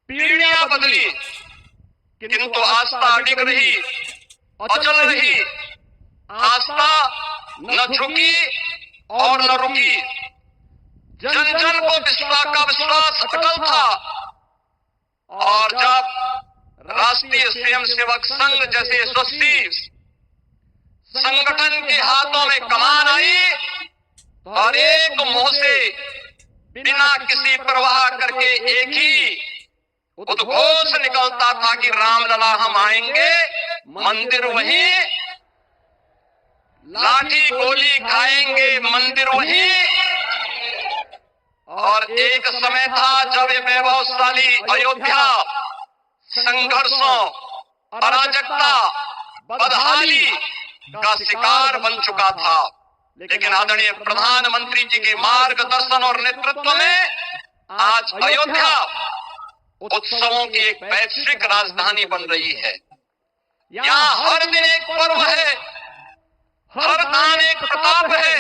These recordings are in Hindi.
पीढ़ियां बदली किंतु आस्था अडिग रही, अचल रही। आस्था न झुकी और न रुकी। जन जन को विश्वास अटल था। और जब राष्ट्रीय स्वयंसेवक संघ जैसे यशस्वी संगठन के हाथों में कमान आई और एक मुंह से बिना किसी परवाह करके एक ही उद्घोष निकलता था कि रामलला हम आएंगे, मंदिर वहीं, लाठी गोली खाएंगे मंदिर वहीं। और एक समय था जब ये वैभवशाली अयोध्या संघर्षों, अराजकता, बदहाली का शिकार बन चुका था। लेकिन आदरणीय प्रधानमंत्री जी के मार्गदर्शन और नेतृत्व में आज अयोध्या उत्सवों की एक वैश्विक राजधानी बन रही है। यहाँ हर दिन एक पर्व है, हर दान एक प्रताप है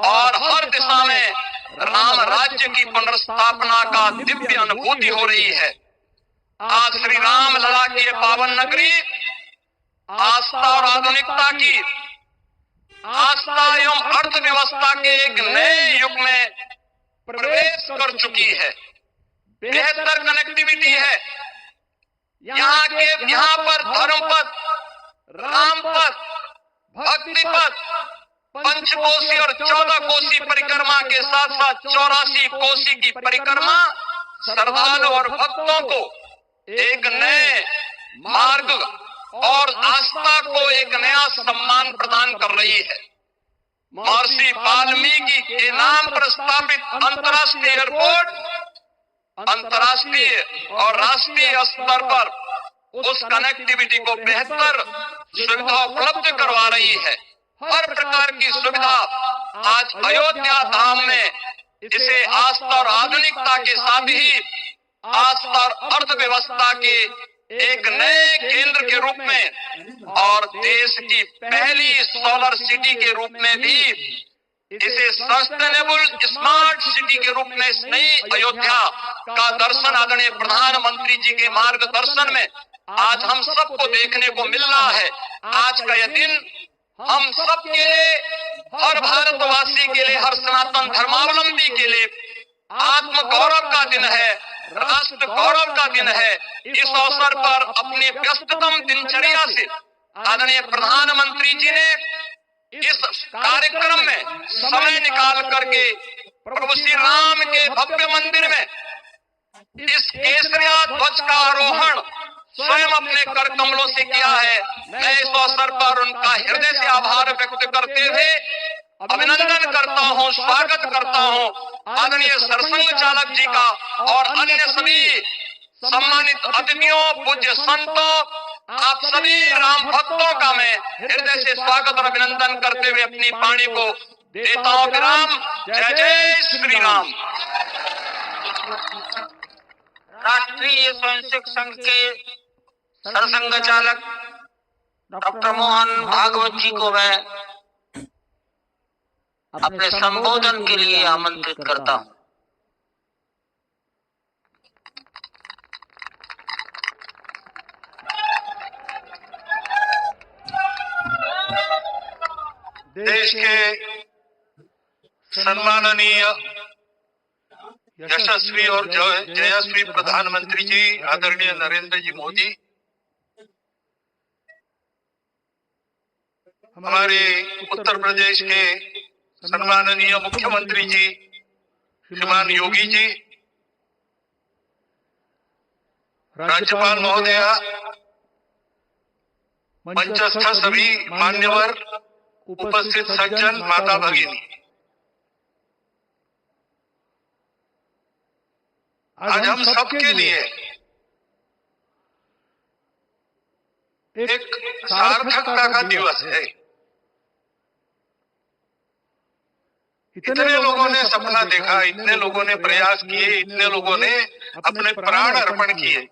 और हर दिशा में राम राज्य की पुनर्स्थापना का दिव्य अनुभूति हो रही है। आज श्री राम लला की ये पावन नगरी आस्था और आधुनिकता की, आस्था एवं अर्थव्यवस्था के एक नए युग में प्रवेश कर चुकी है। बेहतर कनेक्टिविटी है। यहाँ पर धर्म पथ, राम पथ, भक्ति पथ, पंचकोशी और 14 कोसी परिक्रमा के साथ साथ 84 कोसी की परिक्रमा श्रद्धालु और भक्तों को एक नए मार्ग और आस्था को एक नया सम्मान प्रदान कर रही है। महर्षि वाल्मीकि के नाम पर स्थापित अंतर्राष्ट्रीय एयरपोर्ट अंतर्राष्ट्रीय और राष्ट्रीय स्तर पर उस कनेक्टिविटी को बेहतर सुविधा उपलब्ध करवा रही है। हर प्रकार की सुविधा आज अयोध्या धाम में इसे आस्था और आधुनिकता के साथ ही आस्था और अर्थव्यवस्था के एक नए केंद्र के रूप में और देश की पहली सोलर सिटी के रूप में भी इसे सस्टेनेबल स्मार्ट सिटी के रूप में इस नई अयोध्या का दर्शन आदरणीय प्रधानमंत्री जी के मार्गदर्शन में आज हम सबको देखने को मिल रहा है। आज का यह दिन हम सबके लिए, हर भारतवासी के लिए, हर सनातन धर्मावलंबी के लिए आत्म गौरव का दिन है, राष्ट्र गौरव का दिन है। इस अवसर पर अपने व्यस्ततम दिनचर्या से आदरणीय प्रधानमंत्री जी ने इस कार्यक्रम में समय निकाल करके प्रभु श्री राम के भव्य मंदिर में इस केसरिया ध्वज का आरोहण स्वयं अपने कर कमलों से किया है। मैं इस अवसर पर उनका हृदय से आभार व्यक्त करते हुए अभिनंदन करता हूँ, स्वागत करता हूँ आदरणीय सरसंघ चालक जी का और अन्य सभी सम्मानित अतिथियों, पूज्य संतों, आप सभी राम भक्तों का मैं हृदय से स्वागत और अभिनंदन करते हुए अपनी वाणी को देता हूँ विराम। जय जय श्री राम। राष्ट्रीय स्वयंसेवक संघ के सरसंघ चालक डॉक्टर मोहन भागवत जी को मैं अपने संबोधन के लिए आमंत्रित करता हूं। देश के सम्माननीय यशस्वी और जयस्वी प्रधानमंत्री जी आदरणीय नरेंद्र जी मोदी, हमारे उत्तर प्रदेश के सम्माननीय मुख्यमंत्री जी श्रीमान योगी जी, राज्यपाल महोदया, मंचस्थ सभी मान्यवर, उपस्थित सज्जन, माता भगिनी, आज हम सबके लिए एक सार्थकता का दिवस है। इतने लोगों ने सपना देखा, इतने लोगों ने प्रयास किए, इतने लोगों ने अपने प्राण अर्पण किए।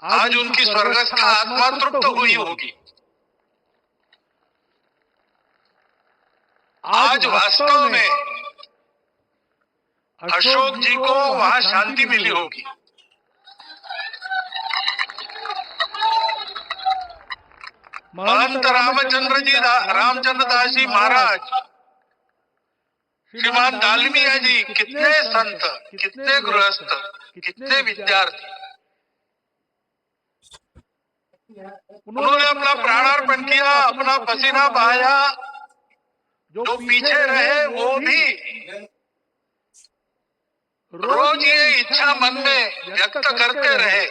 आज उनकी स्वर्गस्थ आत्मा तृप्त हुई होगी। आज वास्तव में अशोक जी को वहां शांति मिली होगी। महंत रामचंद्र दास जी महाराज, श्रीमान दालमिया जी, कितने संत, कितने गृहस्थ, कितने विद्यार्थी, उन्होंने अपना प्राणार्पण किया, अपना पसीना बहाया। जो पीछे रहे वो भी रोज ये इच्छा मन में व्यक्त करते रहे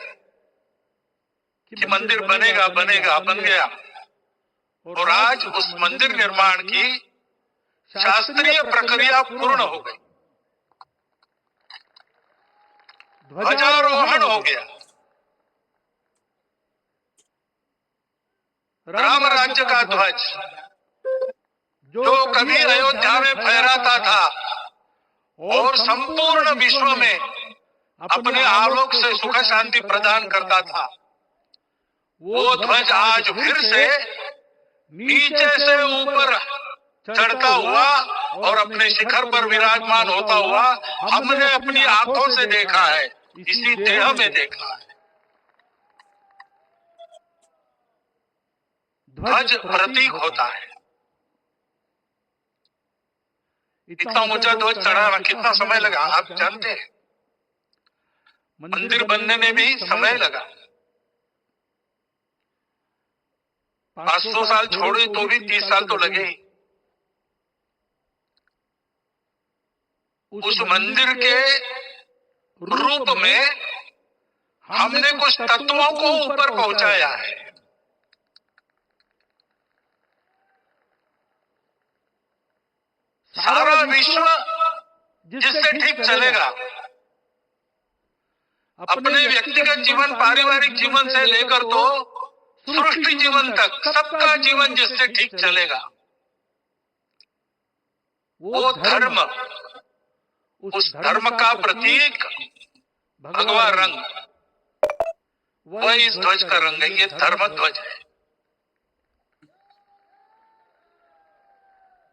कि मंदिर बनेगा बनेगा, बन गया। और आज उस मंदिर निर्माण की शास्त्रीय प्रक्रिया पूर्ण हो गई, ध्वजारोहण हो गया। राम राज्य का ध्वज जो कभी अयोध्या में फहराता था और संपूर्ण विश्व में अपने आलोक से सुख शांति प्रदान करता था, वो ध्वज आज फिर से नीचे से ऊपर चढ़ता हुआ और अपने शिखर पर विराजमान होता हुआ हमने अपनी आंखों से देखा है, इसी देह में देखा है। ध्वज प्रतीक होता है। इतना ऊंचा ध्वज चढ़ाना कितना समय लगा आप जानते हैं? मंदिर बनने में भी समय लगा। 500 साल छोड़े तो भी 30 साल तो लगे ही। उस मंदिर के रूप में हमने कुछ तत्वों को ऊपर पहुंचाया है। सारा विश्व जिससे ठीक चलेगा, अपने व्यक्तिगत जीवन, पारिवारिक जीवन से लेकर तो सृष्टि जीवन तक, सबका जीवन जिससे ठीक चलेगा, वो धर्म, उस धर्म का प्रतीक भगवा रंग, वह इस ध्वज का रंग है। ये धर्म ध्वज है।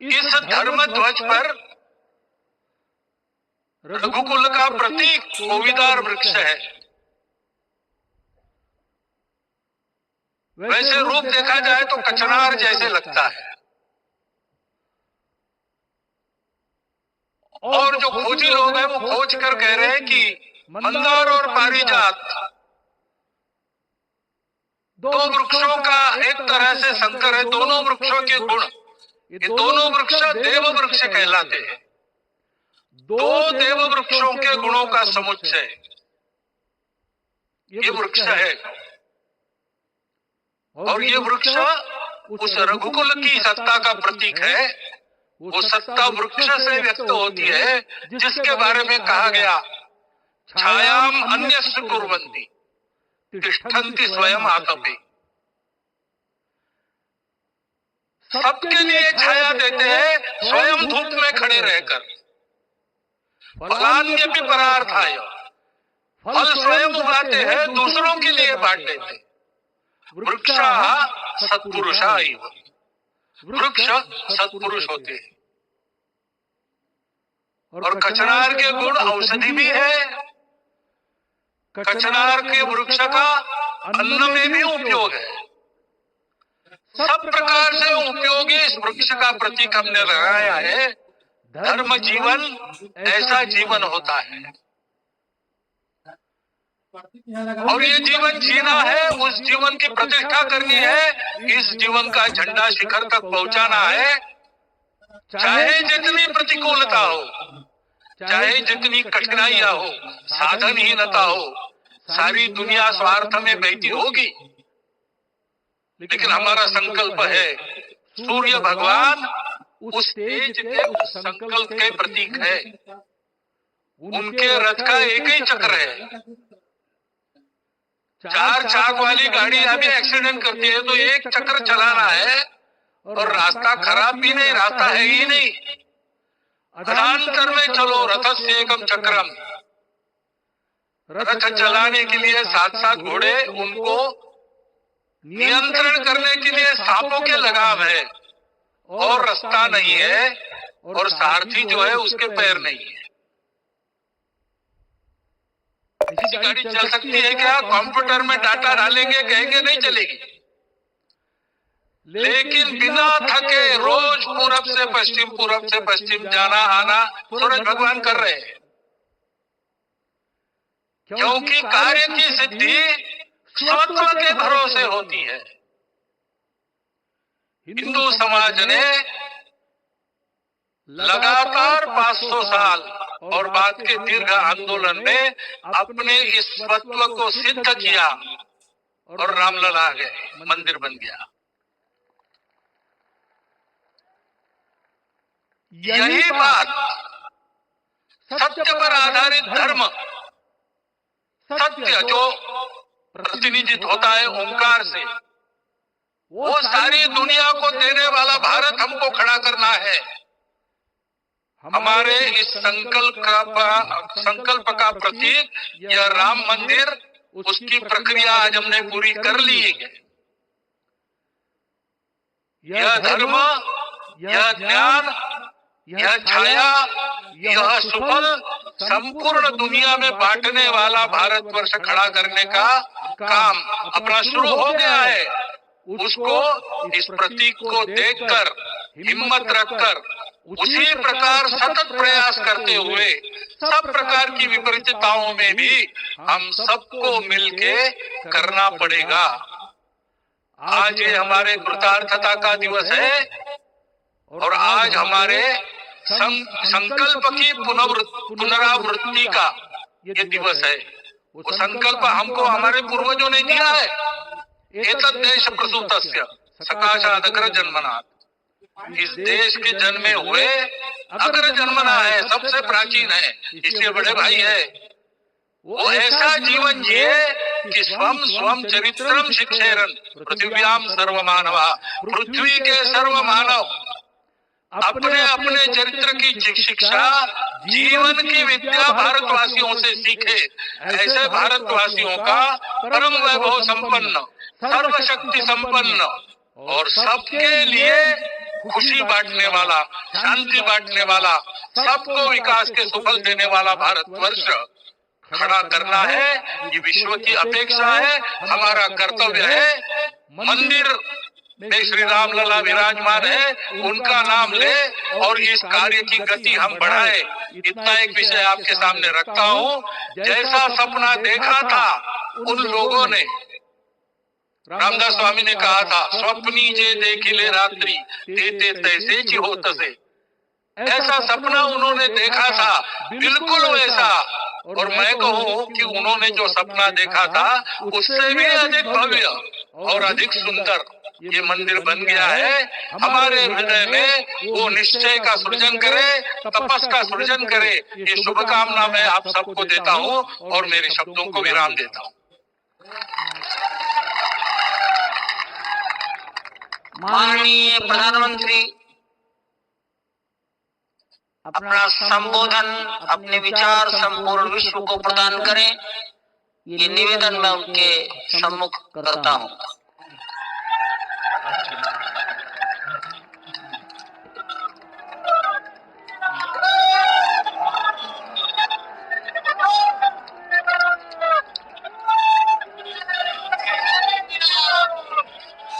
इस धर्म ध्वज पर रघुकुल का प्रतीक कोविदार वृक्ष है। वैसे रूप देखा जाए तो कचनार जैसे लगता है। और जो खोजी लोग हैं वो खोज कर कह रहे हैं कि मंदार और पारिजात दो वृक्षों का एक तरह से संकर है। दोनों वृक्षों के गुण, ये दोनों वृक्ष देव वृक्ष कहलाते हैं। दो देव वृक्षों के गुणों का समुच्चय ये वृक्ष है। और ये वृक्ष उस रघुकुल की सत्ता का प्रतीक है। वो सत्ता वृक्ष से व्यक्त होती है, जिसके बारे में कहा गया, छायाम अन्यस्य कुर्वन्ति तिष्ठन्ति स्वयं आतपे। सबके लिए छाया देते हैं, स्वयं धूप में खड़े रहकर। फलान्यपि परार्थाय, फल स्वयं उगाते हैं, दूसरों के लिए बांट देते हैं। वृक्षाः सत्पुरुषा एव, वृक्ष सत्पुरुष होते हैं। और कचनार के गुण औषधि भी है। कचनार के वृक्ष का अन्न में भी उपयोग है। सब प्रकार से उपयोगी इस वृक्ष का प्रतीक हमने लगाया है। धर्म जीवन ऐसा जीवन होता है। और ये जीवन जीना है, उस जीवन की प्रतिष्ठा करनी है, इस जीवन का झंडा शिखर तक पहुंचाना है। चाहे जितनी प्रतिकूलता हो, चाहे जितनी कठिनाइयां हो, साधनहीनता हो, सारी दुनिया स्वार्थ में बहती होगी, लेकिन हमारा संकल्प है, सूर्य भगवान उस तेज के, उस संकल्प के प्रतीक है। उनके रथ का एक ही चक्र है। 4 चाक वाली गाड़ी अभी एक्सीडेंट करती है तो एक चक्र चलाना है, और रास्ता खराब भी नहीं, रास्ता है ही नहीं। अधांतर में चलो रथस्य एकम चक्रम। रथ चलाने के लिए 7-7 घोड़े, उनको नियंत्रण करने के लिए सांपों के लगाम है, और रास्ता नहीं है, और सारथी जो है उसके पैर नहीं है। ऐसी गाड़ी चल सकती है क्या? कंप्यूटर में डाटा डालेंगे कहेंगे नहीं चलेगी। लेकिन बिना थके रोज पूरब से पश्चिम जाना आना सूरज भगवान कर रहे हैं, क्योंकि कार्य की सिद्धि स्वत्व के भरोसे होती है। हिंदू समाज ने लगातार 500 साल और बाद के दीर्घ आंदोलन में अपने इस स्वत्व को सिद्ध किया और रामलला आ गए, मंदिर बन गया। यही बात सत्य पर आधारित धर्म, सत्य जो प्रतिनिधित्व होता है ओंकार से, वो सारी दुनिया को देने वाला भारत हमको खड़ा करना है। हमारे इस संकल्प का प्रतीक यह राम मंदिर, उसकी प्रक्रिया आज हमने पूरी कर ली है। यह धर्म, यह ज्ञान, यह छाया, यह सुफल संपूर्ण दुनिया में बांटने वाला भारतवर्ष खड़ा करने का काम अपना शुरू हो गया है। उसको, इस प्रतीक को देखकर, हिम्मत रखकर, उसी प्रकार सतत प्रयास करते हुए सब प्रकार की विपरीतताओं में भी हम सबको मिलके करना पड़ेगा। आज ये हमारे कृतार्थता का दिवस है और आज हमारे संकल्प की पुनरावृत्ति का ये दिवस है। वो संकल्प हमको हमारे पूर्वजों ने दिया है। एतद् देश प्रसूतस्य सकाशात् अग्र जन्मनात्। इस देश के जन्मे हुए अग्र जन्मना है, सबसे प्राचीन है, इसलिए बड़े भाई है। वो ऐसा जीवन जिए कि स्वम स्वम चरित्रम शिक्षेरन पृथ्व्याम सर्व मानवा। पृथ्वी के सर्व मानव अपने अपने चरित्र की शिक्षा, जीवन की विद्या भारतवासियों से सीखे। ऐसे भारतवासियों का परम वैभव संपन्न, सर्वशक्ति संपन्न और सबके लिए खुशी बांटने वाला, शांति बांटने वाला, सबको विकास के सुफल देने वाला भारतवर्ष खड़ा करना है। ये विश्व की अपेक्षा है, हमारा कर्तव्य है। मंदिर में श्री राम लला विराजमान है, उनका नाम ले और इस कार्य की गति हम बढ़ाए। इतना एक विषय आपके सामने रखता हूँ। जैसा सपना देखा था उन लोगों ने, रामदास स्वामी ने कहा था, स्वप्नी जे देखिले रात्रि तेते तैसे ही हो तसे। ऐसा सपना उन्होंने देखा था, बिल्कुल वैसा। और मैं कहूँ कि उन्होंने जो सपना देखा था उससे भी अधिक भव्य और अधिक सुंदर ये मंदिर बन गया है। हमारे हृदय में वो निश्चय का सृजन करे, तपस का सृजन करे। ये शुभकामना मैं आप सबको देता हूँ और मेरे शब्दों को विराम देता हूँ। माननीय प्रधानमंत्री अपना संबोधन, अपने विचार संपूर्ण विश्व को प्रदान करें, ये निवेदन मैं उनके सम्मुख करता हूँ।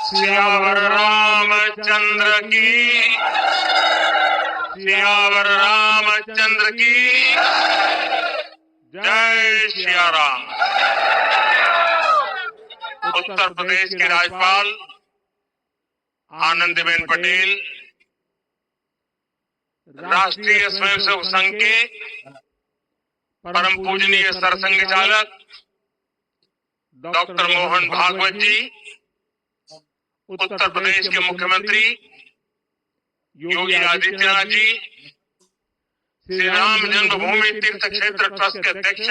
सियावर रामचंद्र की, सियावर रामचंद्र की जय सिया राम। उत्तर प्रदेश के राज्यपाल आनंदीबेन पटेल, राष्ट्रीय स्वयंसेवक संघ के परम पूजनीय सरसंघ चालक डॉक्टर मोहन भागवत जी, उत्तर प्रदेश के मुख्यमंत्री योगी आदित्यनाथ जी, श्री राम जन्मभूमि तीर्थ क्षेत्र ट्रस्ट के अध्यक्ष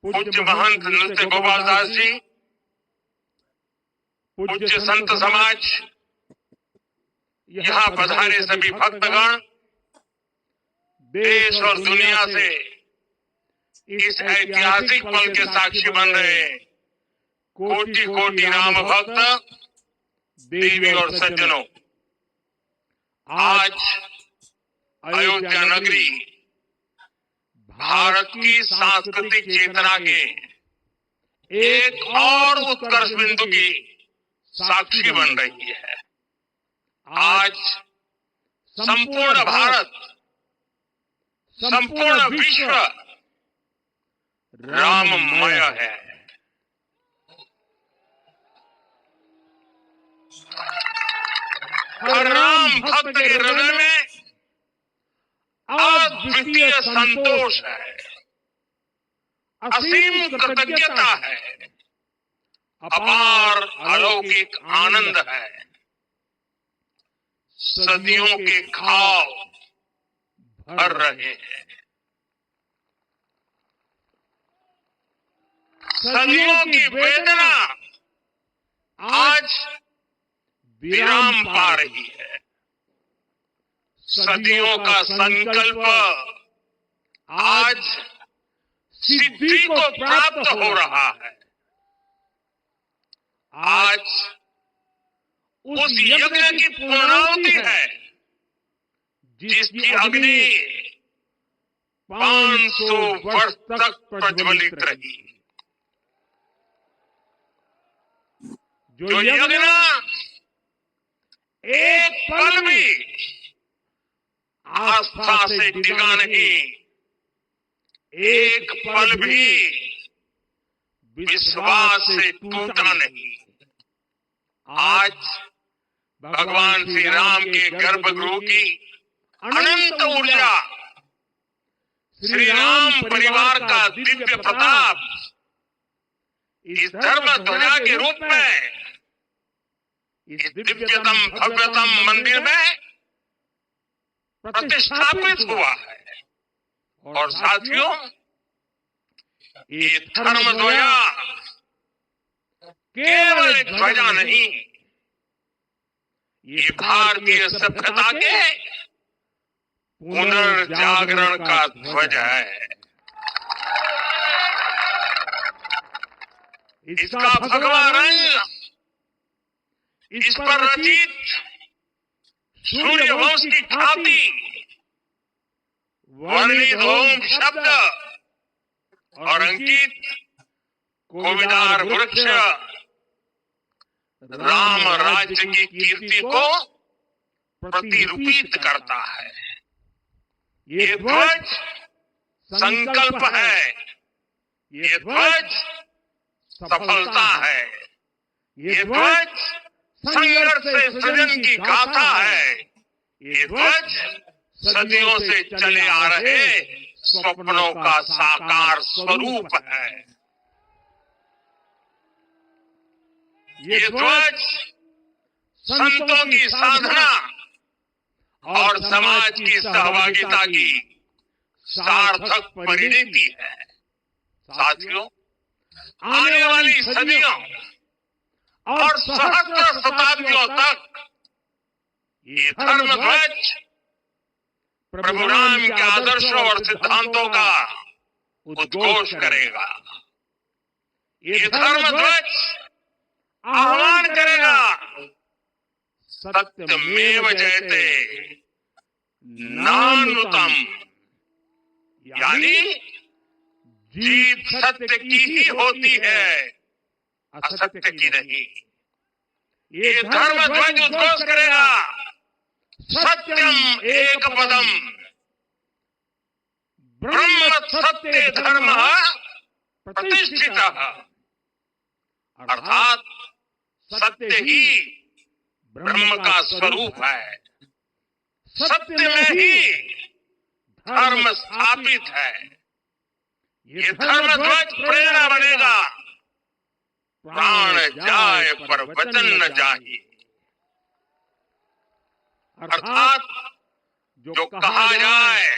पूज्य महंत नृत्य गोपाल दास जी, पूज्य संत समाज, यहाँ पधारे सभी भक्तगण, देश और दुनिया से इस ऐतिहासिक पल के साक्षी बन रहे कोटि कोटि राम भक्त देवी और सज्जनों, आज अयोध्या नगरी भारत की सांस्कृतिक चेतना के एक और उत्कर्ष बिंदु की साक्षी बन रही है। आज संपूर्ण भारत, संपूर्ण विश्व राममय है। हर राम भक्त के हृदय में अद्वितीय संतोष है, असीम कृतज्ञता है, अपार अलौकिक आनंद है। सदियों के घाव भर रहे हैं, सदियों की वेदना आज विराम पा रही है। सदियों का संकल्प आज सिद्धि को प्राप्त हो रहा है। आज उस यज्ञ की पूर्णाहुति है जिसकी अग्नि 500 वर्ष तक प्रज्वलित रही। जो यज्ञ एक पल भी आस्था से डिगा नहीं, एक पल भी विश्वास से टूटा नहीं। आज भगवान श्री राम के गर्भगृह की अनंत ऊर्जा, श्री राम परिवार का दिव्य प्रताप इस धर्म ध्वजा के रूप में इस दिव्यतम भव्यतम मंदिर में प्रतिष्ठापित हुआ है। और साथियों, ये धर्म ध्वजा केवल एक ध्वजा नहीं, ये भारतीय सभ्यता के पुनर्जागरण का ध्वज है। इसका भगवा रंग, इस पर रचित सूर्यवंश की ख्याति, वर्णित ओम शब्द और अंकित कोविदार वृक्ष राम राज्य की कीर्ति को प्रतिरूपित करता है। ये ध्वज संकल्प है, ये ध्वज सफलता है, ये ध्वज संघर्ष से सृजन की गाथा है, ये ध्वज सदियों से चले आ रहे स्वप्नों का साकार स्वरूप है। ये ध्वज संतों की साधना और समाज की सहभागिता की सार्थक परिणति है। साथियों, आने वाली सदियों और सहस्त्र शताब्दियों तक ये धर्म ध्वज प्रभु राम के आदर्शों और सिद्धांतों का उद्घोष करेगा। ये धर्म ध्वज आह्वान करेगा, सत्यमेव जयते नान्यतम, यानी जीत सत्य की ही होती है, असत्य की नहीं। ये धर्म ध्वज उद्घोष करेगा, सत्यम एक पदम ब्रह्म सत्य धर्म प्रतिष्ठित, अर्थात सत्य ही ब्रह्म का स्वरूप है। सत्य में ही धर्म स्थापित है। ये धर्म ध्वज प्रेरणा बनेगा, प्राण जाए पर वचन न जाए, अर्थात जो कहा जाए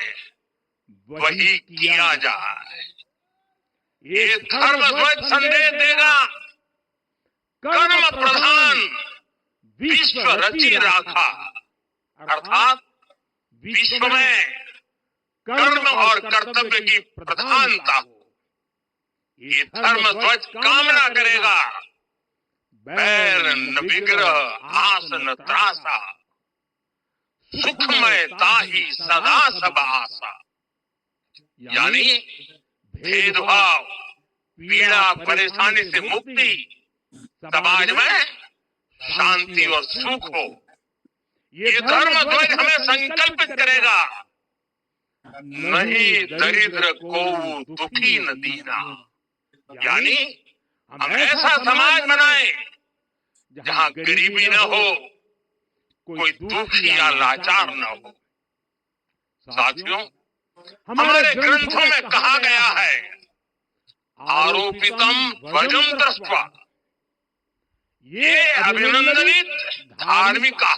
वही किया जाए। ये धर्म ध्वज संदेश देगा, कर्म प्रधान विश्व रचि राखा, अर्थात विश्व में कर्म और कर्तव्य की प्रधानता हो। ये धर्म ध्वज कामना करेगा, बैर न विग्रह आस न त्रासा, सुखमय ताहि सदा सब आशा। यानी भेदभाव, पीड़ा, परेशानी से मुक्ति, समाज में शांति और सुख हो। ये धर्म ध्वज हमें संकल्पित करेगा, नहीं दरिद्र को दुखी न दीना। यानी हम ऐसा समाज बनाएं जहां गरीबी न हो, कोई दुखी या लाचार न हो। साथियों, हमारे ग्रंथों में कहा गया है, आरोपितम ध्वजम दृष्ट्वा, ये अभिनंदनित धार्मिका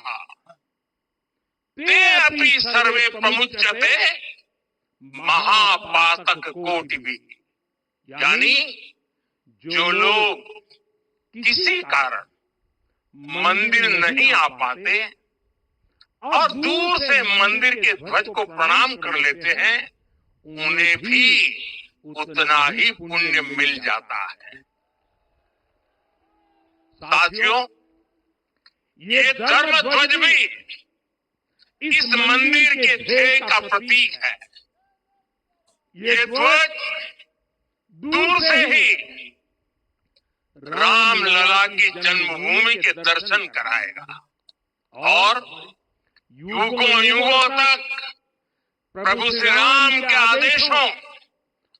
ते अपि सर्वे प्रमुच्यते महापातक कोटिभिः। यानी जो लोग किसी कारण मंदिर नहीं आ पाते और दूर से मंदिर के ध्वज को प्रणाम कर लेते हैं, उन्हें भी उतना ही पुण्य मिल जाता है। साथियों, ये धर्म ध्वज भी इस मंदिर के ध्येय का प्रतीक है। ये ध्वज दूर से ही राम लला की जन्मभूमि के दर्शन कराएगा और युगों युगों तक प्रभु श्री राम के आदेशों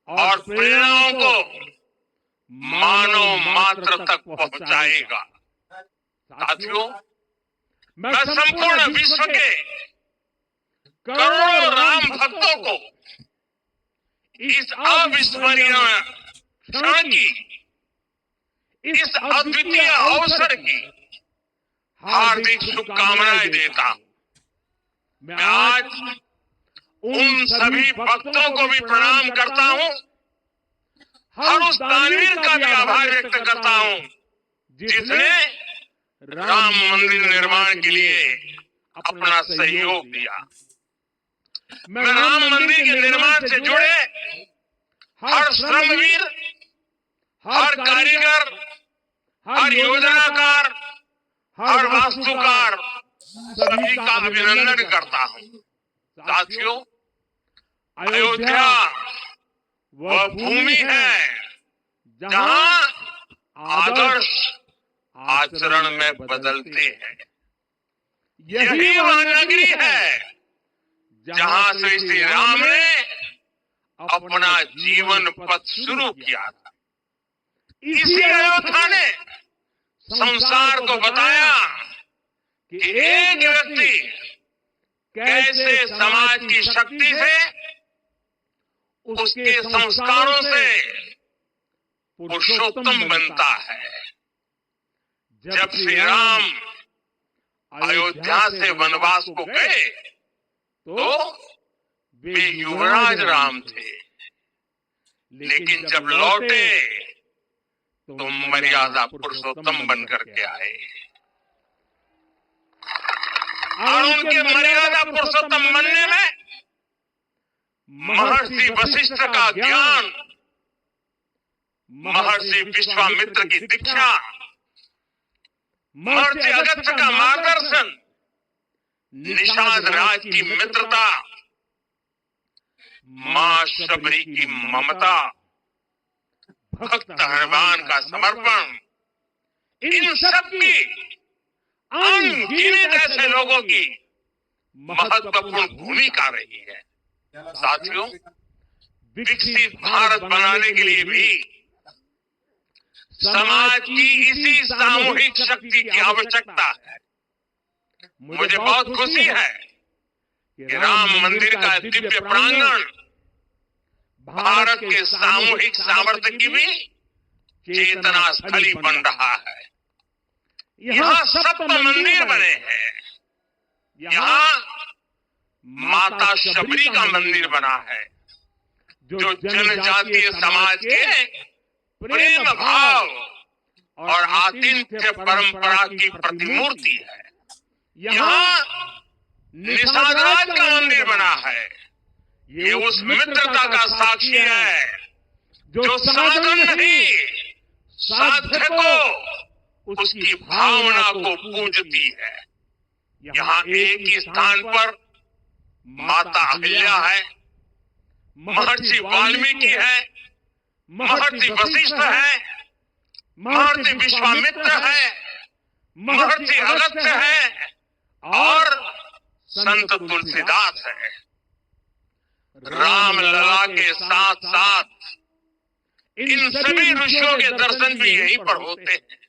और प्रेरणाओं को मानव मात्र तक पहुंचाएगा। साथियों, मैं संपूर्ण विश्व के करोड़ों राम भक्तों को इस अविस्मरणीय क्षण की, इस अद्वितीय अवसर की हार्दिक शुभकामनाएं देता हूं। मैं आज उन सभी भक्तों को भी प्रणाम करता हूं, हर उस दानवीर का भी आभार व्यक्त करता हूं जिसने राम मंदिर निर्माण के लिए अपना सहयोग दिया। मैं राम मंदिर के निर्माण से जुड़े हर श्रमवीर, हर कारीगर, हर योजनाकार, हर वास्तुकार, सभी का अभिनंदन करता हूं। साथियों, अयोध्या वह भूमि है जहां आदर्श आचरण में बदलते हैं। यही वह नगरी है जहां से श्री राम ने अपना जीवन पथ शुरू किया था। इसी अयोध्या ने संसार को बताया कि एक व्यक्ति कैसे समाज की शक्ति से, उसके संस्कारों से पुरुषोत्तम बनता है। जब श्री राम अयोध्या से वनवास को गए तो वे युवराज राम थे, लेकिन जब लौटे तो मर्यादा पुरुषोत्तम बनकर के आए और उनके मर्यादा पुरुषोत्तम बनने में महर्षि वशिष्ठ का ज्ञान, महर्षि विश्वामित्र की दीक्षा, महर्षि अगस्त्य का मार्गदर्शन, निषाद राज की मित्रता, मां शबरी की ममता, भक्त हनुमान का समर्पण, इन सब की अनगिनत ऐसे लोगों की महत्वपूर्ण भूमिका रही है। साथियों, विकसित भारत बनाने के लिए भी समाज की इसी सामूहिक शक्ति की आवश्यकता है। मुझे बहुत खुशी है कि राम मंदिर का दिव्य प्रांगण भारत के सामूहिक सामर्थ्य की भी चेतना स्थली बन रहा है। यहाँ सप्त मंदिर बने हैं, यहाँ माता शबरी का मंदिर बना है, जो जनजातीय समाज के प्रेम भाव और आतिथ्य परंपरा की प्रतिमूर्ति है। यहाँ निषाद राज का मंदिर बना है, ये उस मित्रता का साक्षी है जो साधन नहीं, साध्य को, उसकी भावना को पूजती है। यहाँ एक ही स्थान पर माता अहिल्या है, महर्षि वाल्मीकि है, महर्षि वशिष्ठ है, महर्षि विश्वामित्र है, महर्षि अगस्त्य है और संत तुलसीदास है। रामलला के साथ साथ इन सभी ऋषियों के दर्शन भी यहीं पर होते हैं।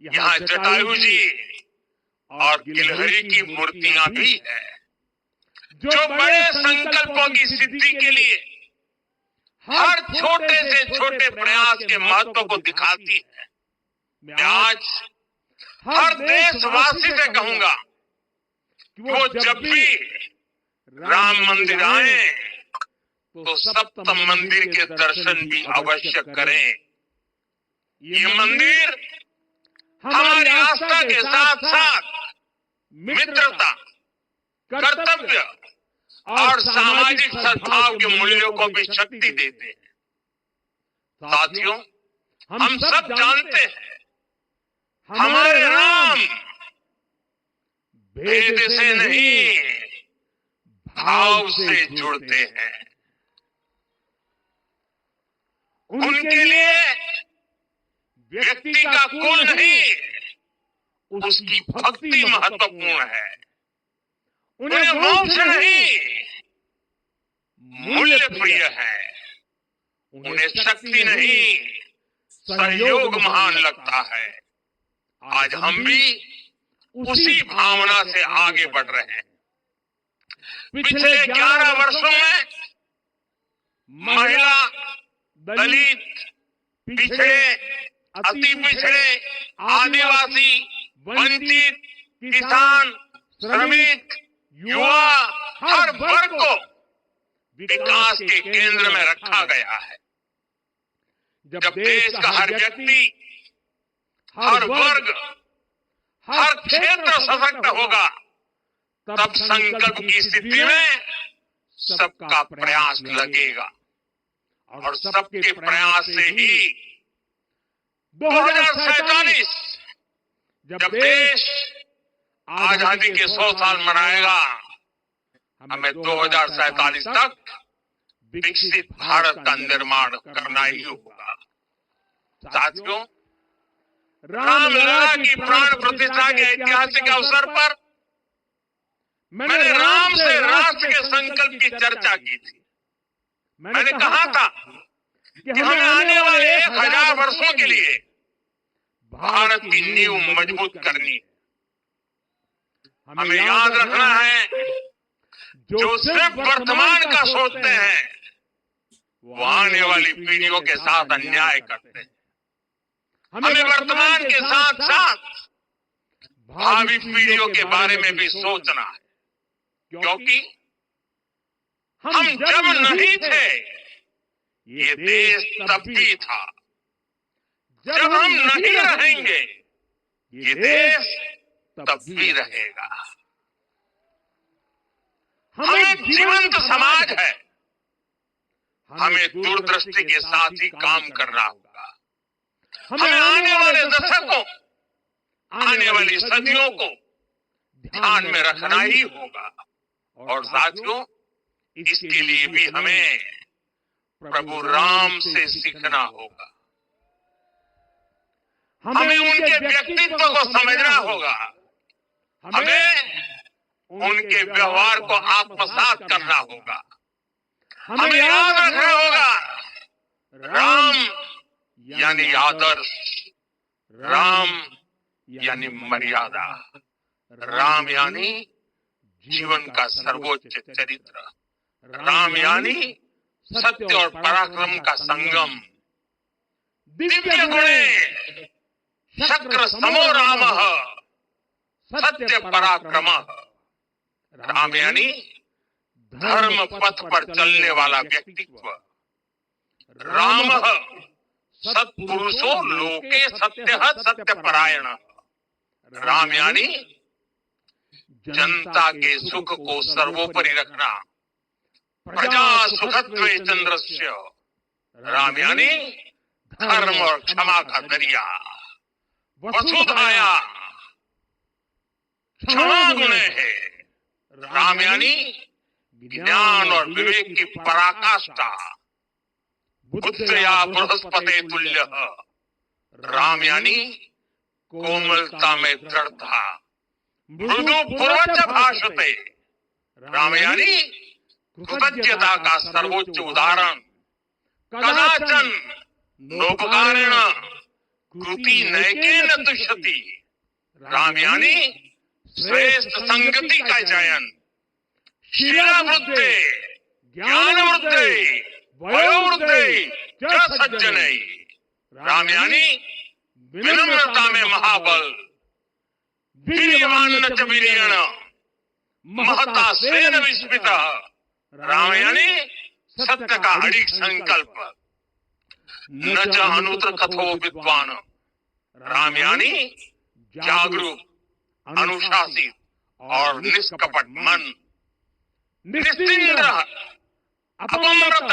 यहाँ जटायु जी और गिलहरी की मूर्तियां भी है, जो बड़े संकल्पों की सिद्धि के लिए हर छोटे से छोटे प्रयास के महत्व को दिखाती है। मैं आज हर देशवासी से कहूंगा कि वो जब भी राम मंदिर आए तो सप्तम मंदिर के दर्शन भी अवश्य करें। ये मंदिर हमारी आस्था के साथ साथ मित्रता, कर्तव्य और सामाजिक सद्भाव के मूल्यों को भी शक्ति देते हैं। साथियों, हम सब जानते हैं हमारे राम भेद से नहीं भाव से जुड़ते हैं। उनके लिए व्यक्ति का कुल नहीं, उसकी भक्ति महत्वपूर्ण है। उन्हें मोक्ष नहीं, मूल्य प्रिय है। उन्हें शक्ति नहीं, सहयोग महान लगता है। आज हम भी उसी भावना से आगे बढ़ रहे हैं। पिछले 11 वर्षों में महिला, दलित, पिछड़े, अति पिछड़े, आदिवासी, वंचित, किसान, श्रमिक, युवा, हर वर्ग को विकास के केंद्र में रखा गया है। जब देश का हर व्यक्ति, हर वर्ग, हर क्षेत्र सशक्त होगा, तब संकल्प की सिद्धि में सबका प्रयास लगेगा और सबके प्रयास से ही 2047 जब देश आजादी के 100 साल मनाएगा, हमें 2047 तक विकसित भारत का निर्माण करना ही होगा। साथियों, रामलला की प्राण प्रतिष्ठा के ऐतिहासिक अवसर पर मैंने राम से राष्ट्र के संकल्प की चर्चा की थी। मैंने कहा था कि हमें आने वाले 1000 वर्षों के लिए भारत की नींव मजबूत करनी है। हमें याद रखना है, जो सिर्फ वर्तमान का सोचते हैं वो आने वाली पीढ़ियों के साथ अन्याय करते हैं। हमें वर्तमान के साथ साथ भावी पीढ़ियों के बारे में भी सोचना है, क्योंकि हम जब नहीं थे ये देश तब भी था, जब हम नहीं रहेंगे ये देश तब भी रहेगा। हम एक जीवंत समाज है, हमें दूरदृष्टि के साथ ही काम करना होगा। हमें आने वाले दशकों, आने वाली सदियों को ध्यान में रखना ही होगा। और साथियों, इसके लिए भी हमें प्रभु राम से सीखना होगा। हमें उनके व्यक्तित्व को समझना होगा, हमें उनके व्यवहार को आत्मसात करना होगा। हमें याद रखना होगा, राम यानी आदर्श, राम यानी मर्यादा, राम यानी जीवन का सर्वोच्च चरित्र, राम यानी सत्य और पराक्रम का संगम। दिव्य गुणे शक्र समो रामः सत्य पराक्रम। राम यानी धर्म पथ पर चलने वाला व्यक्तित्व। राम सत्पुरुषो लोके सत्यः सत्यपरायण। राम यानी जनता के सुख को सर्वोपरि रखना, प्रजा सुखत्वे चंद्रस्य। राम यानी धर्म और क्षमा का दरिया। वसुधाया क्षमा गुणे है। राम यानी ज्ञान और विवेक की पराकाष्ठा, बुद्धया बृहस्पति तुल्य। राम यानी कोमलता में दृढ़ता, मृदु पूर्वज भाषते। राम यानी कृतज्ञता का सर्वोच्च उदाहरण। कदाचन नोपकारेण कृति नैकेन तुष्यति। राम यानी श्रेष्ठ संगति का चयन। शीलवृद्धे ज्ञानवृद्धे वयोवृद्धे च सज्जने। राम यानी विनम्रता में महाबल, वीर्यवान च वीर्येण महता स्वेन विस्मितः। राम यानी सत्य का अडिग संकल्प। न च अनुत्र कथो विद्वान। राम यानी जागरूक, अनुशासित और निष्कपट मन। निस्तिंद्र अपमृत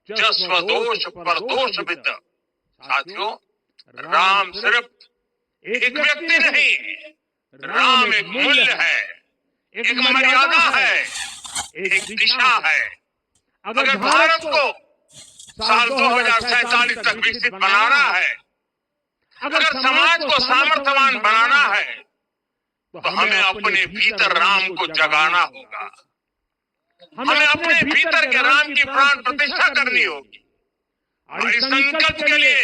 च स्वदोष परदोषविद। साथियों, राम सिर्फ एक व्यक्ति नहीं, राम एक मूल्य है, एक मर्यादा है, एक दिशा है। अगर भारत को साल 2047 तक विकसित बनाना है, अगर समाज को सामर्थ्यवान बनाना है, तो हमें अपने भीतर राम को जगाना होगा। हमें अपने भीतर के राम की प्राण प्रतिष्ठा करनी होगी। और इस संकल्प के लिए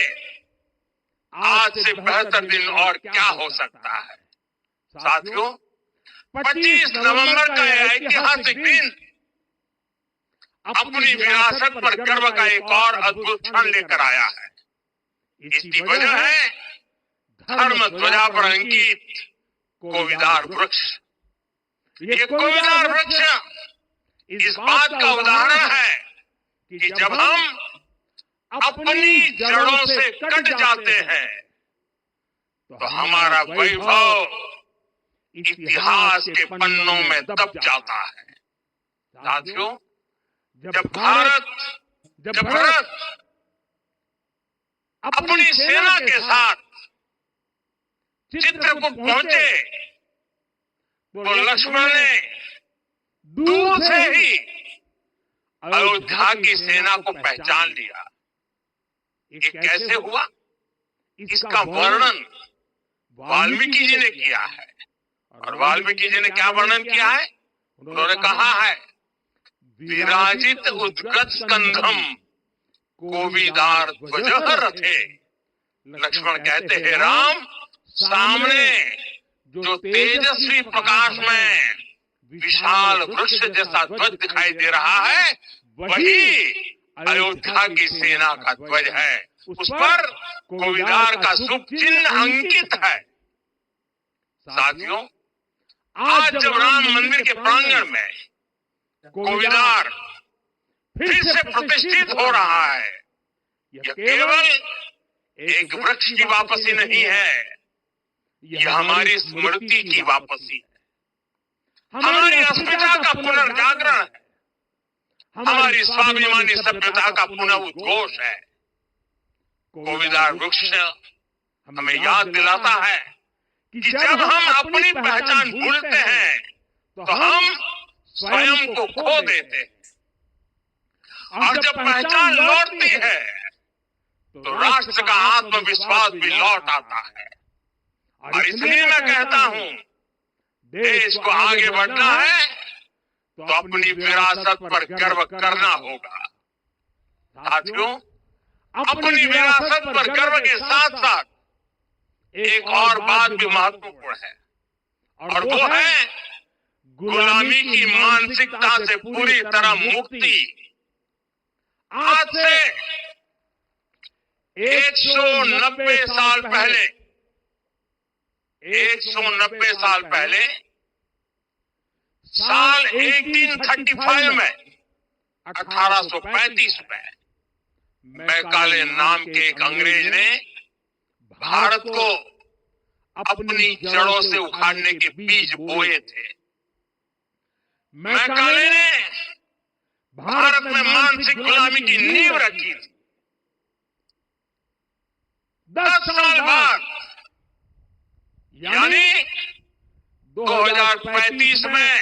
आज से बेहतर दिन और क्या हो सकता है। साथियों, 25 नवंबर का यह ऐतिहासिक दिन अपनी विरासत पर गर्व का एक और अद्भुत क्षण लेकर आया है। इसकी वजह है धर्म ध्वजा पर अंकित कोविदार वृक्ष। ये कोविदार वृक्ष इस बात का उदाहरण है कि जब हम अपनी जड़ों से कट जाते हैं तो हमारा वैभव इतिहास के पन्नों में दब जाता है। साथियों, जब भारत अपनी सेना के साथ चित्रकूट पहुंचे तो लक्ष्मण ने दूर से ही अयोध्या की सेना को पहचान लिया। ये कैसे हुआ? इसका वर्णन वाल्मीकि जी ने किया है। और वाल्मीकि जी ने क्या वर्णन किया है? उन्होंने कहा है, विराजित उद्गत स्कंधम कोविदार ध्वजः रथे। लक्ष्मण कहते हैं, राम सामने जो तेजस्वी प्रकाश में विशाल वृक्ष जैसा ध्वज दिखाई दे रहा है, वही अयोध्या की सेना का ध्वज है। उस पर कोविदार का शुभ चिन्ह अंकित है। साथियों, आज जब राम मंदिर के प्रांगण में कोविदार फिर से प्रतिष्ठित हो रहा है, यह केवल एक वृक्ष की वापसी नहीं है, यह हमारी स्मृति की वापसी है, हमारी अस्मिता का पुनर्जागरण है, हमारी स्वाभिमानी सभ्यता का पुनः उद्घोष है। कोविदार वृक्ष हमें याद दिलाता है कि जब हम अपनी पहचान भूलते हैं तो हम स्वयं को खो देते हैं, और जब पहचान लौटती है तो राष्ट्र का आत्मविश्वास भी लौट आता है। और इसलिए मैं कहता हूं, देश को आगे बढ़ना है तो अपनी विरासत पर गर्व करना होगा। साथियों, अपनी विरासत पर गर्व के साथ साथ एक और बात भी महत्वपूर्ण है, और वो है गुलामी की मानसिकता से पूरी तरह मुक्ति। आज से 190 साल पहले 190 साल पहले साल 1835 में 1835 में मैकाले नाम के एक अंग्रेज ने भारत को अपनी जड़ों से उखाड़ने के बीज बोए थे। मैकाले ने भारत में मानसिक गुलामी की नींव रखी थी। 10 साल बाद यानी 2035 में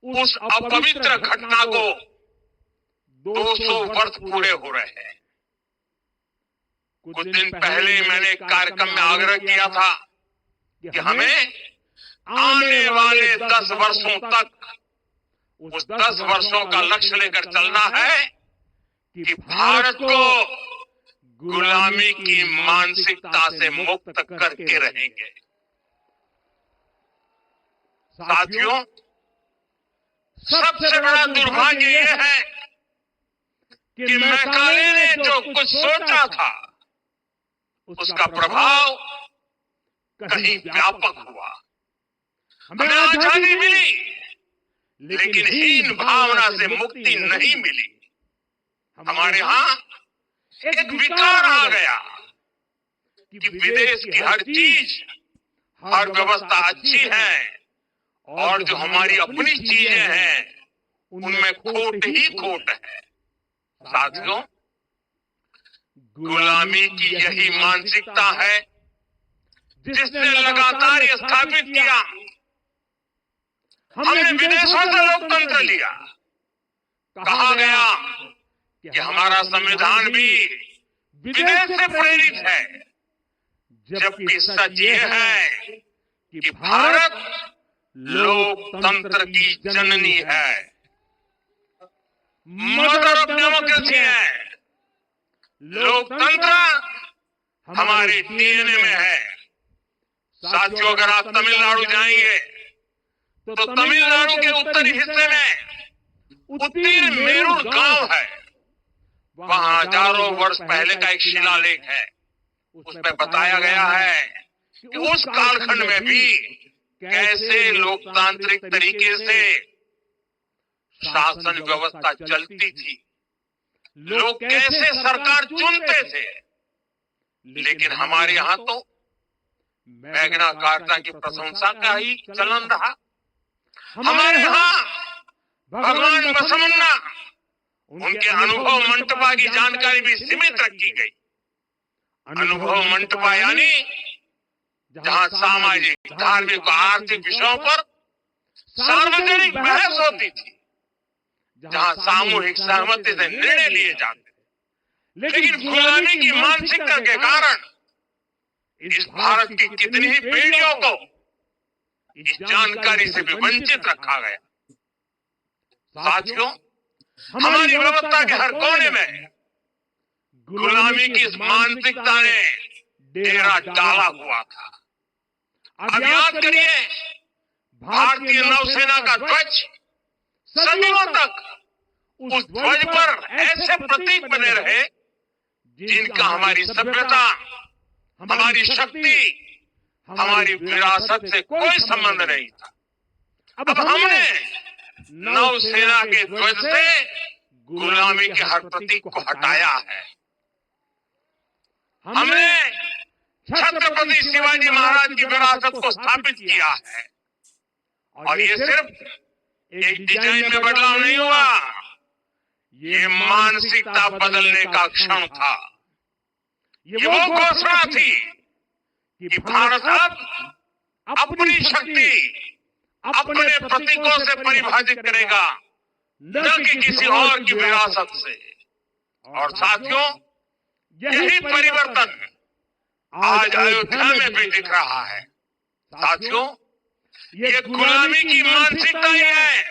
उस अपवित्र घटना को 200 वर्ष पूरे हो रहे हैं। कुछ दिन पहले मैंने एक कार्यक्रम में आग्रह किया था कि हमें आने वाले 10 वर्षों तक उस 10 वर्षों का लक्ष्य लेकर चलना है कि भारत को गुलामी की मानसिकता से मुक्त करके रहेंगे। साथियों, सबसे बड़ा दुर्भाग्य यह है कि मैकाले ने जो कुछ सोचा था उसका प्रभाव कहीं व्यापक हुआ। हमें आजादी मिली, लेकिन हीन भावना से मुक्ति नहीं मिली। हमारे यहां एक विकार आ गया कि विदेश की हर चीज, हर व्यवस्था अच्छी है और जो हमारी अपनी चीजें हैं उनमें खोट ही खोट है। साथियों, गुलामी की यही मानसिकता है जिसने लगातार ये स्थापित किया। हमने विदेशों से लोकतंत्र लिया। कहा गया कि हमारा संविधान भी विदेश से प्रेरित है, जबकि सच ये है कि भारत लोकतंत्र की जननी है, मदर ऑफ डेमोक्रेसी है। लोकतंत्र हमारे डीएनए में है। साथियों, अगर आप तमिलनाडु जाएंगे तो तमिलनाडु के उत्तरी हिस्से में उत्तीर मेरूर गांव है। वहां हजारों वर्ष पहले का एक शिलालेख है। उसमें बताया गया है कि उस कालखंड में भी कैसे लोकतांत्रिक तरीके से शासन व्यवस्था चलती थी, लोग कैसे सरकार चुनते थे। लेकिन हमारे यहाँ तो मैग्ना कार्टा की प्रशंसा का ही चलन रहा। हमारे यहाँ भगवान बसवन्ना, उनके अनुभव मंटपा की जानकारी भी सीमित रखी गई। अनुभव मंटपा यानी जहां सामाजिक, धार्मिक और आर्थिक विषयों पर सार्वजनिक बहस होती थी, जहां सामूहिक सहमति से निर्णय लिए जाते। लेकिन गुलामी की मानसिकता के कारण इस भारत की कितनी ही पीढ़ियों को इस जानकारी से भी वंचित रखा गया। साथियों, हमारी व्यवस्था के हर कोने में गुलामी की इस मानसिकता ने डेरा डाला हुआ था। अब याद करिए, भारतीय नौसेना का ध्वज सदियों तक उस ध्वज पर ऐसे प्रतीक बने रहे जिनका हमारी सभ्यता, हमारी शक्ति, हमारी विरासत से कोई संबंध नहीं था। अब हमने नौसेना के ध्वज से गुलामी के हर प्रतीक को हटाया है। हमने छत्रपति शिवाजी महाराज की विरासत को स्थापित किया है। और ये सिर्फ एक डिजाइन में बदलाव नहीं हुआ, ये मानसिकता बदलने का क्षण था। ये वो घोषणा थी कि भारत अब अपनी शक्ति अपने प्रतीकों से परिभाषित करेगा, न कि किसी और की विरासत से। और साथियों, यही परिवर्तन आज अयोध्या में भी दिख रहा है। साथियों, ये गुलामी की मानसिकता ही है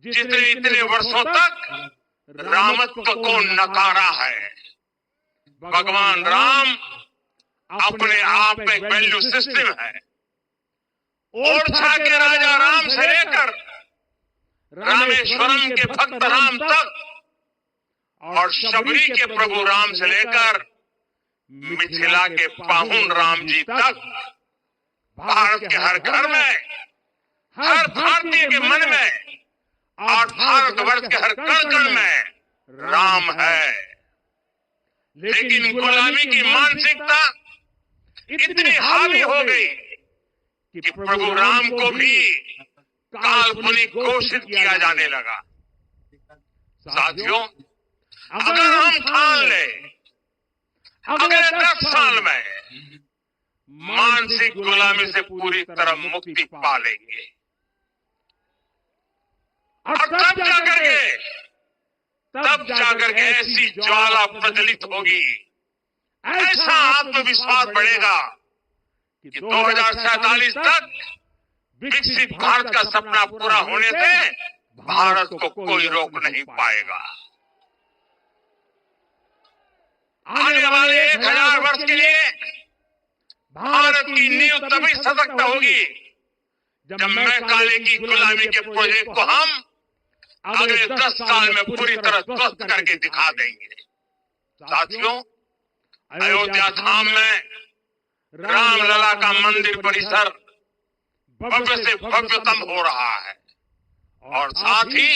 जिसने इतने वर्षों तक रामत्व को नकारा है। भगवान राम अपने आप में एक वैल्यू सिस्टम है। ओरछा के राजा राम से लेकर रामेश्वरम के भक्त राम तक और शबरी के प्रभु राम से लेकर मिथिला के पाहुन राम जी तक भारत के हर घर में, हर भारतीय के मन में और भारतवर्ष के हर कण कण में राम है। लेकिन गुलामी की मानसिकता इतनी हावी हो गई कि प्रभु राम को भी काल्पनिक घोषित किया जाने लगा। साथियों, अगर हम ठान लें अगले 10 साल में मानसिक गुलामी से पूरी तरह मुक्ति पा लेंगे, और तब जाकर के ऐसी ज्वाला प्रज्वलित होगी, ऐसा आत्मविश्वास बढ़ेगा कि 2047 तक विकसित भारत का सपना पूरा होने से भारत को कोई रोक नहीं पाएगा। आने वाले 1000 वर्ष के लिए भारत की नींव तभी सशक्त होगी जब मैं काले की गुलामी के प्रोजेक्ट को हम अगले 10 साल में पूरी तरह ध्वस्त करके दिखा देंगे। साथियों, अयोध्या धाम में रामलला का मंदिर परिसर भव्य से भव्यतम हो रहा है और साथ ही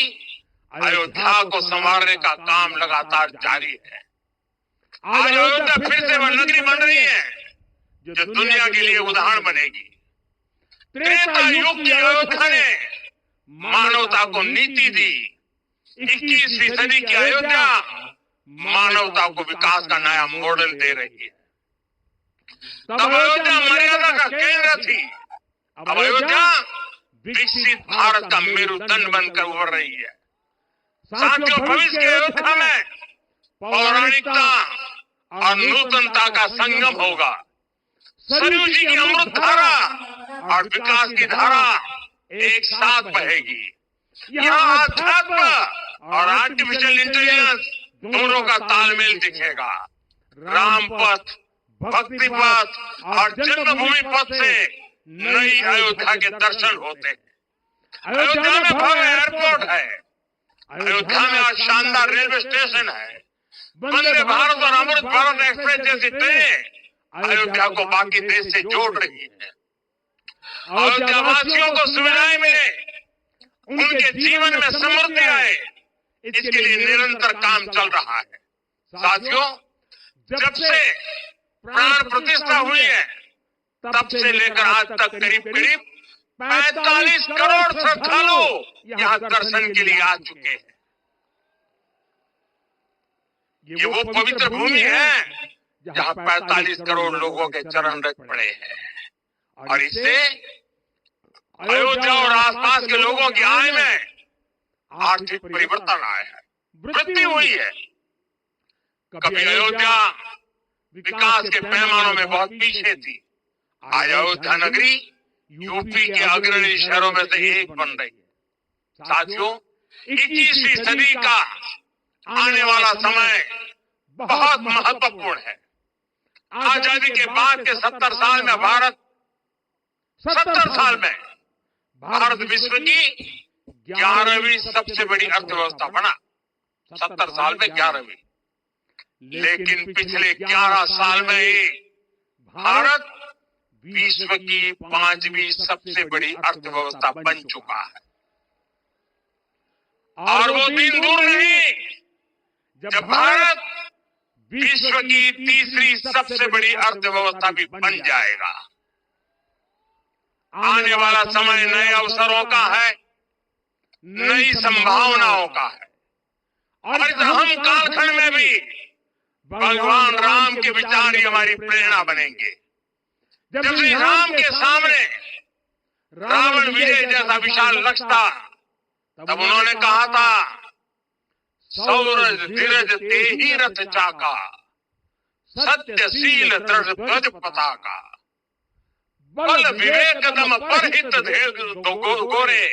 अयोध्या को संवारने का काम लगातार जारी है। आज अयोध्या फिर से वह नगरी बन रही है जो दुनिया के लिए उदाहरण बनेगी। त्रेता युग की अयोध्या ने मानवता को नीति दी। 21वीं सदी की अयोध्या मानवता को विकास का नया मॉडल दे रही है। तब अयोध्या मर्यादा का केंद्र थी, अब अयोध्या विकसित भारत का मेरुदंड बनकर उभर रही है। साथियों, भविष्य की अयोध्या में पौराणिकता और नूतनता का संगम होगा। सरयू जी की अमृत धारा और विकास की धारा एक साथ बहेगी। यहाँ अध्यात्म और आर्टिफिशियल इंटेलिजेंस दोनों का तालमेल दिखेगा। राम पथ, भक्ति पथ और जन्मभूमि पथ से नई अयोध्या के दर्शन होते हैं। अयोध्या में भव्य एयरपोर्ट है, अयोध्या में आज शानदार रेलवे स्टेशन है। वंदे भारत और अमृत भारत एक्सप्रेस जैसी ट्रेन अयोध्या को बाकी देश से जोड़ रही है। अयोध्या वासियों को सुविधाएं मिले, उनके जीवन में समृद्धि आए, इसके लिए निरंतर काम चल रहा है। साथियों, जब से प्राण प्रतिष्ठा हुई है तब से लेकर आज तक करीब करीब 45 करोड़ श्रद्धालु यहाँ दर्शन के लिए आ चुके हैं। ये वो पवित्र भूमि है जहाँ 45 करोड़ लोगों के चरण रख पड़े हैं और इससे अयोध्या और आसपास के लोगों की आय में आर्थिक परिवर्तन आया है, वृद्धि हुई है। कभी अयोध्या विकास के पैमानों में बहुत पीछे थी, आज अयोध्या नगरी यूपी के अग्रणी शहरों में से एक बन रही है। साथियों, 21वीं सदी का आने वाला समय बहुत महत्वपूर्ण है। आजादी के बाद के 70 साल में भारत विश्व की 11वीं सबसे बड़ी अर्थव्यवस्था बना। 70 साल में 11वीं, लेकिन पिछले 11 साल में ही भारत विश्व की 5वीं सबसे बड़ी अर्थव्यवस्था बन चुका है। और वो दिन दूर नहीं जब भारत विश्व की 3री सबसे बड़ी अर्थव्यवस्था भी बन जाएगा। आने वाला समय नए अवसरों का है, नई संभावनाओं का है और इस हम कालखंड में भी भगवान राम के विचार ही हमारी प्रेरणा बनेंगे। जब श्री राम के सामने रावण विजय जैसा विशाल लक्ष्य था, तब उन्होंने कहा था, सौरज धीरज ते ही रथ चाका, सत्यशील दृढ़ ध्वज पताका, बल विवेक दम परहित दो गोरे,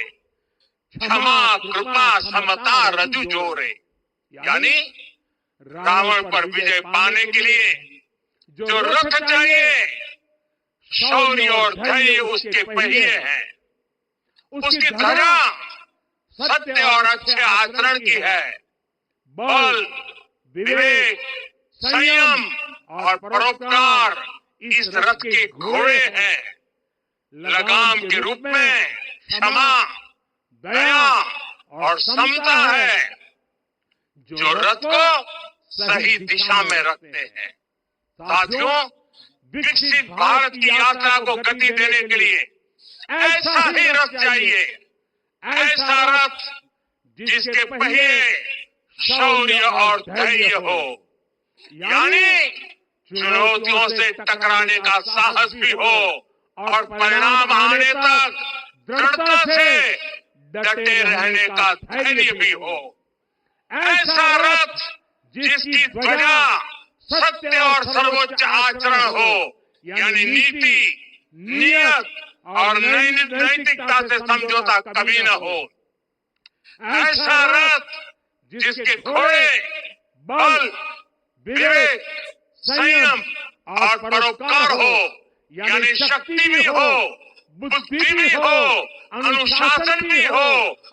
क्षमा कृपा समता रजु जोरे। यानी रावण पर विजय पाने के लिए जो रथ चाहिए, शौर्य और धैर्य उसके पहिए हैं, उसकी ध्वजा सत्य और अच्छे आचरण की है। बल, विवेक, संयम और परोपकार इस रथ के घोड़े हैं। लगाम के रूप में क्षमा, दया और समता है जो रथ को सही दिशा में रखते हैं। साथियों, विकसित भारत की यात्रा को गति देने के लिए ऐसा ही रथ चाहिए, ऐसा रथ जिसके पहिए शौर्य और धैर्य हो, यानी चुनौतियों से टकराने का साहस भी हो और परिणाम आने तक दृढ़ता से डटे रहने का धैर्य भी हो। ऐसा रथ जिसकी ध्वजा सत्य और सर्वोच्च आचरण हो, यानी नीति, नियत और नैतिकता से समझौता कभी न हो। ऐसा रथ जिसके घोड़े बल, विवेक, संयम और परोपकार हो, यानी शक्ति भी हो, बुद्धि भी हो, अनुशासन भी हो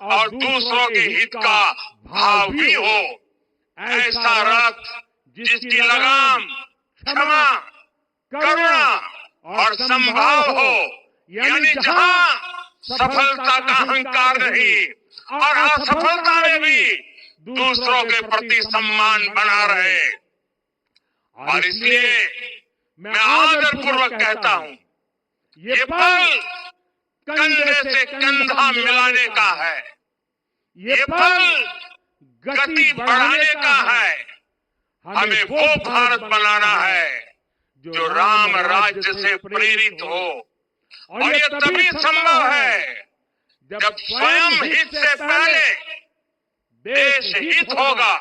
और दूसरों के हित का भाव भी हो। ऐसा रथ जिसकी लगाम क्षमा, करुणा और संभाव हो, यानी जहां सफलता का अहंकार नहीं और असफलता में भी दूसरों के प्रति सम्मान बना रहे। और इसलिए मैं आदरपूर्वक कहता हूं, ये पल कंधे से कंधा मिलाने का है, ये पल गति बढ़ाने का है। हमें वो भारत बनाना है जो राम राज्य से प्रेरित हो, और ये तभी संभव है जब स्वयं हित से पहले देश हित होगा,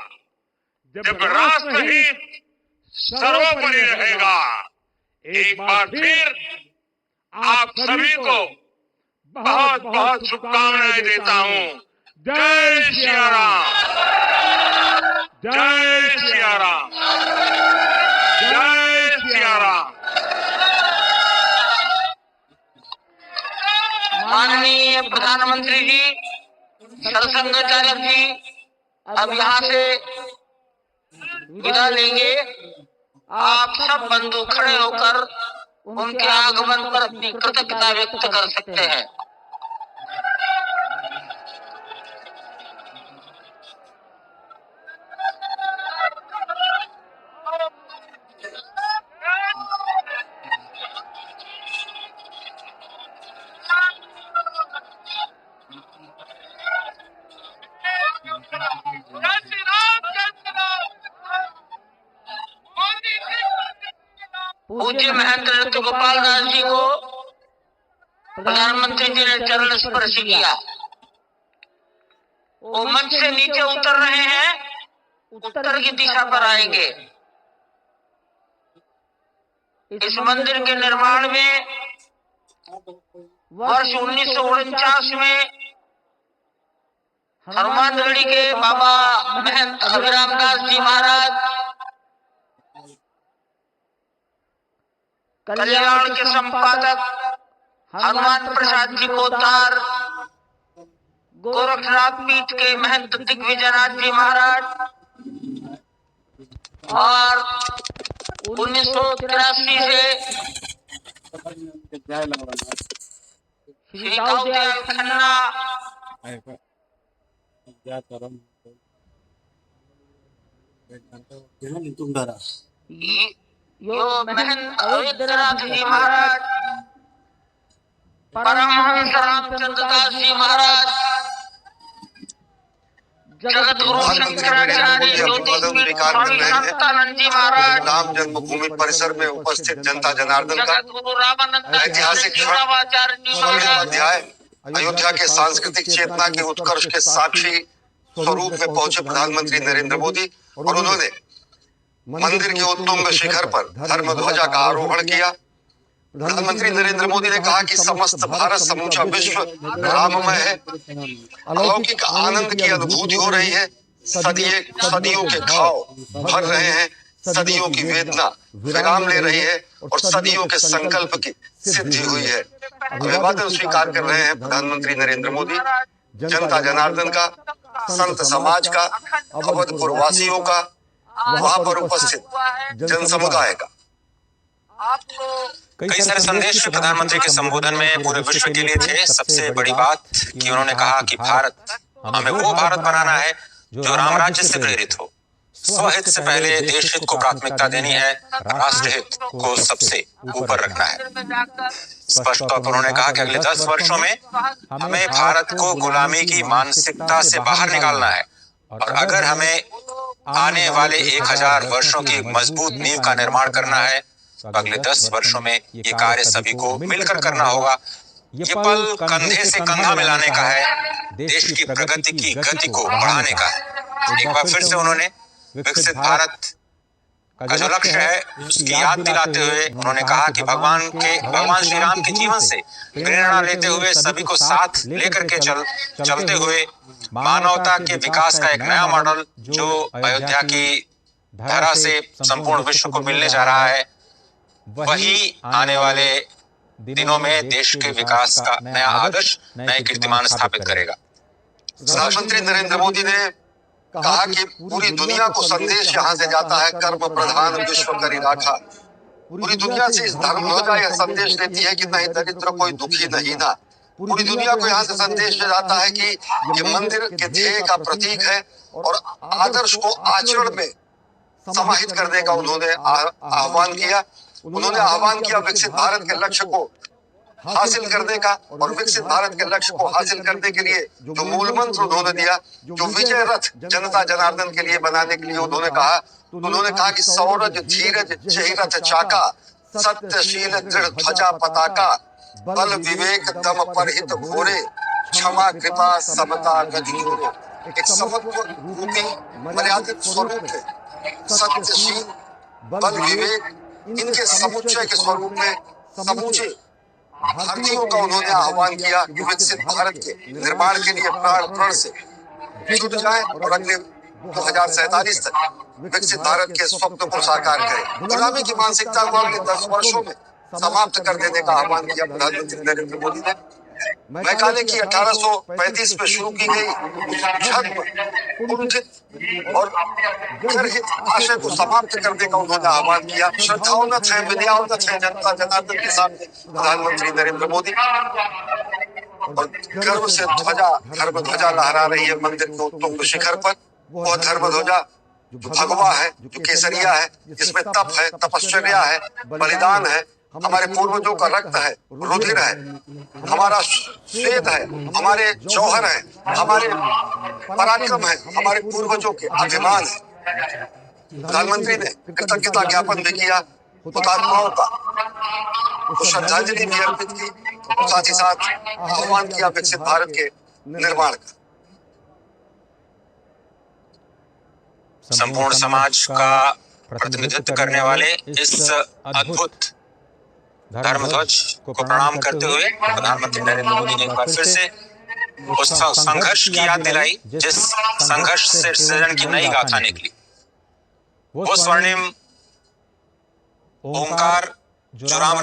जब राष्ट्र हित सर्वोपरि रहेगा। एक बार फिर आप सभी को बहुत बहुत शुभकामनाएं देता हूं। जय सिया राम, जय सिया राम, जय सिया राम। माननीय प्रधानमंत्री जी, सरसंघ चालक जी अब यहाँ से विदा लेंगे। आप सब बंधु खड़े होकर उनके आगमन पर अपनी कृतज्ञता व्यक्त कर सकते हैं। पूज्य महेंद्र दत्त गोपाल दास जी को प्रधानमंत्री जी ने चरण स्पर्श किया। वो मंच से नीचे उतर रहे हैं, उत्तर की दिशा पर आएंगे। इस मंदिर के निर्माण में वर्ष 1949 में हनुमानगढ़ी के बाबा महंत अभिराम दास जी महाराज, कल्याण के संपादक हनुमान प्रसाद जी पोद्दार, गोरखनाथ पीठ के महंत दिग्विजयनाथ जी महाराज और 1983 से श्री दाऊदयाल खन्ना, यो महंत अयोध्यनाथ जी महाराज, परमहंस रामचंद्र दास जी महाराज, जगत गुरु शंकराचार्य ज्योतिष स्वामी शांतानंद जी महाराज, राम जन्मभूमि परिसर में उपस्थित जनता जनार्दन का जगत गुरु रामानंद ऐतिहासिक अध्याय अयोध्या के सांस्कृतिक चेतना के उत्कर्ष के साक्षी स्वरूप में पहुंचे प्रधानमंत्री नरेंद्र मोदी, और उन्होंने मंदिर के उत्तुंग शिखर पर धर्म ध्वजा का आरोहण किया। प्रधानमंत्री नरेंद्र मोदी ने कहा कि समस्त भारत, समूचा विश्व राममय है। अलौकिक आनंद की अनुभूति हो रही है। सदियों के घाव भर रहे हैं, सदियों की वेदना विराम ले रही है और सदियों के संकल्प की सिद्धि हुई है। अभिवादन स्वीकार कर रहे हैं प्रधानमंत्री नरेंद्र मोदी जनता जनार्दन का, संत समाज का, अवधपुर वासियों का, वहां पर उपस्थित जन समुदाय का। कई सारे संदेश प्रधानमंत्री के संबोधन में पूरे विश्व के लिए थे। सबसे बड़ी बात कि उन्होंने कहा कि भारत, हमें वो भारत बनाना है जो राम राज्य से प्रेरित हो, स्वहित से पहले देश हित को प्राथमिकता देनी है, राष्ट्रहित को सबसे ऊपर रखना है। स्पष्ट तौर पर उन्होंने कहा कि अगले 10 वर्षों में हमें भारत को गुलामी की मानसिकता से बाहर निकालना है, और अगर हमें आने वाले 1000 वर्षों की मजबूत नींव का निर्माण करना है तो अगले 10 वर्षों में ये कार्य सभी को मिलकर करना होगा। ये पल कंधे से कंधा मिलाने का है, देश की प्रगति की गति को बढ़ाने का है। एक बार फिर से उन्होंने विकसित भारत का जो लक्ष्य है उसकी याद दिलाते हुए उन्होंने कहा कि भगवान श्री राम के जीवन से प्रेरणा लेते हुए सभी को साथ लेकर के चलते हुए मानवता के विकास का एक नया मॉडल जो अयोध्या की धरा से संपूर्ण विश्व को मिलने जा रहा है, वही आने वाले दिनों में देश के विकास का नया आदर्श, नए कीर्तिमान स्थापित करेगा। प्रधानमंत्री नरेंद्र मोदी ने कहा कि पूरी दुनिया को संदेश यहाँ से जाता है, कर्म प्रधान विश्व करी राखा। पूरी दुनिया से इस धर्म ध्वजा यह संदेश देती है कि नहीं दरिद्र कोई दुखी नहीं ना। पूरी दुनिया को यहाँ से संदेश जाता है कि ये मंदिर के ध्येय का प्रतीक है और आदर्श को आचरण में समाहित करने का उन्होंने आह्वान किया। उन्होंने आह्वान किया विकसित भारत के लक्ष्य को हासिल करने का, और विकसित भारत के लक्ष्य को हासिल करने के लिए जो मूल मंत्र उन्होंने दिया, जो विजय रथ जनता जनार्दन के लिए बनाने के लिए उन्होंने कहा कि सौरज धीरज जहि रथ चाका, सत्यशील दृढ़ ध्वजा पताका, बल विवेक दम परहित घोरे, क्षमा कृपा समता गति घोरे। एक समत्व रूपी मर्यादित स्वरूप है सत्यशील, बल विवेक, इनके समुच्चय के स्वरूप में समूचे भारतीयों का उन्होंने आह्वान किया कि विकसित भारत के निर्माण के लिए प्राण से जुट जाएं और अगले 2047 तक विकसित भारत के स्वप्न को साकार करें। गुलामी की मानसिकता को अगले 10 वर्षों में समाप्त कर देने का आह्वान किया प्रधानमंत्री नरेंद्र मोदी ने। मैकाले की 1835 में शुरू की गई धर्म कुंठित और गर्हित आशय को समाप्त करने का उन्होंने आह्वान किया। श्रद्धाउन्नत है, विनयान्वित है जनता जनार्दन के सामने प्रधानमंत्री नरेंद्र मोदी, और गर्व से धर्म ध्वजा लहरा रही है मंदिर के उत्तुंग शिखर पर। वह धर्म ध्वजा जो भगवा है, जो केसरिया है, जिसमें तप है, तपश्चर्या है, बलिदान है, हमारे पूर्वजों का रक्त है, रुधिर है, हमारा श्वेत है, हमारे जौहर है, हमारे पराक्रम है, हमारे पूर्वजों के अभिमान है। प्रधानमंत्री ने कृतज्ञता ज्ञापन भी किया हुतात्माओं का, तो श्रद्धांजलि भी अर्पित की, और साथ ही साथ आह्वान किया विकसित भारत के निर्माण का। संपूर्ण समाज का प्रतिनिधित्व करने वाले इस अद्भुत धर्म ध्वज को प्रणाम करते हुए प्रधानमंत्री नरेंद्र मोदी ने एक बार फिर से उस संघर्ष की याद दिलाई जिस संघर्ष से सृजन की नई गाथा निकली। वो स्वर्णिम ओंकार जो राम